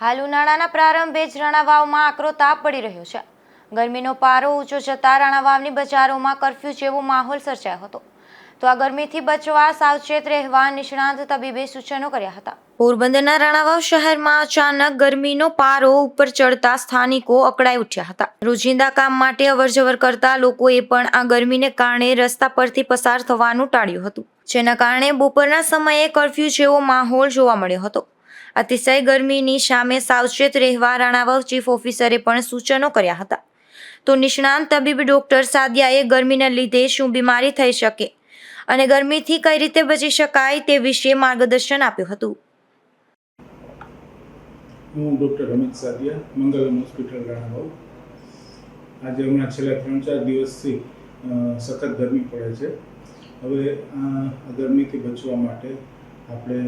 હાલ ઉનાળાના પ્રારંભે જ રાણાવાવમાં આકરો તાપ પડી રહ્યો છે। ગરમીનો પારો ઊંચો જતા રાણાવાવની બજારોમાં કર્ફ્યુ જેવો માહોલ સર્જાયો હતો। તો આ ગરમીથી બચવા સાવચેત રહેવા નિષ્ણાંત તબીબે સૂચનો કર્યા હતા। પોરબંદરના રાણાવાવ શહેરમાં અચાનક ગરમીનો પારો ઉપર ચડતા સ્થાનિકો અકળાઈ ઉઠ્યા હતા। રોજિંદા કામ માટે અવરજવર કરતા લોકોએ પણ આ ગરમીને કારણે રસ્તા પરથી પસાર થવાનું ટાળ્યું હતું, જેના કારણે બપોરના સમયે કર્ફ્યુ જેવો માહોલ જોવા મળ્યો હતો। અતિશય ગરમીની સામે સાવચેત રહેવા રાણાવાવ ચીફ ઓફિસરે પણ સૂચનો કર્યા હતા। તો નિષ્ણાંત તબીબ ડોક્ટર સાદિયાએ ગરમીને લીધે શું બીમારી થઈ શકે અને ગરમીથી કઈ રીતે બચી શકાય તે વિશે માર્ગદર્શન આપ્યું હતું। હું ડૉક્ટર અમિત સાદિયા, મંગલમ હોસ્પિટલ રાણાવાવ। આજે હમણાં છેલ્લા 3-4 દિવસથી સખત ગરમી પડે છે। હવે આ ગરમીથી બચવા માટે આપણે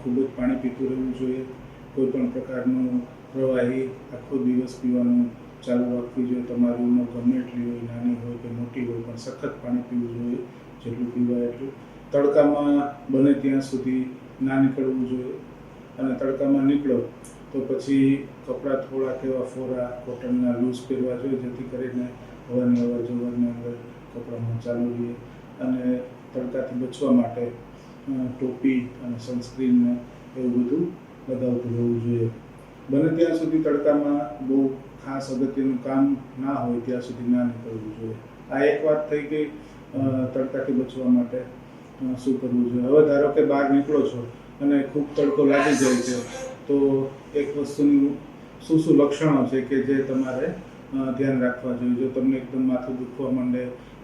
ખૂબ જ પાણી પીતું રહેવું જોઈએ। કોઈ પણ પ્રકારનું પ્રવાહી આખો દિવસ પીવાનું ચાલુ રાખવું જોઈએ। તમારી ઉંમર ગમે એટલી હોય, નાની હોય કે મોટી હોય, પણ સખત પાણી પીવું જોઈએ, જેટલું પીવાય એટલું। તડકામાં બને ત્યાં સુધી ના નીકળવું જોઈએ, અને તડકામાં નીકળો તો પછી કપડાં થોડાક એવા ફોરા કોટનના લૂઝ પહેરવા જોઈએ, જેથી કરીને હવાની અવર જવરની અંદર કપડામાં ચાલુ રહીએ। અને તડકાથી બચવા માટે ટોપી અને સનસ્ક્રીનને એવું બધું લગાવતું રહેવું જોઈએ। બને ત્યાં સુધી તડકામાં બહુ ખાસ અગત્યનું કામ ના હોય ત્યાં સુધી ના નીકળવું જોઈએ। આ એક વાત થઈ ગઈ તડકાથી બચવા માટે શું કરવું જોઈએ। હવે ધારો કે બહાર નીકળો છો અને ખૂબ તડકો લાગી જાય છે, તો એક વસ્તુનું શું લક્ષણો છે કે જે તમારે ધ્યાન રાખવા જોઈએ। જો તમને એકદમ માથું દુખવા માંડે,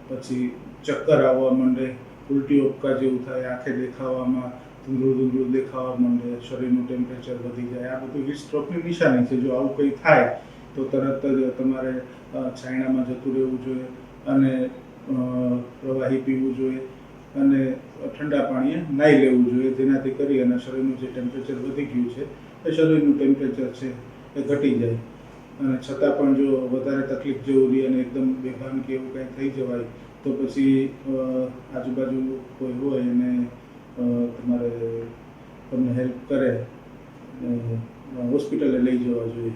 પછી ચક્કર આવવા માંડે, ઉલટી ઉપકા જેવું થાય, આંખે દેખાવામાં ધૂંધળું દેખાવા માંડે, શરીરનું ટેમ્પરેચર વધી જાય, આ બધું હીટ સ્ટ્રોકની નિશાની છે। જો આવું કંઈ થાય તો તરત જ તમારે છાયણામાં જતું રહેવું જોઈએ, અને પ્રવાહી પીવું જોઈએ, અને ઠંડા પાણીએ નાહી લેવું જોઈએ, જેનાથી કરી અને શરીરનું જે ટેમ્પરેચર વધી ગયું છે એ શરીરનું ટેમ્પરેચર છે એ ઘટી જાય। અને છતાં પણ જો વધારે તકલીફ જેવું રહી અને એકદમ બેભાન કે એવું કંઈ થઈ જવાય તો પછી આજુબાજુ કોઈ હોય અને તમને હેલ્પ કરે હોસ્પિટલે લઈ જવા જોઈએ।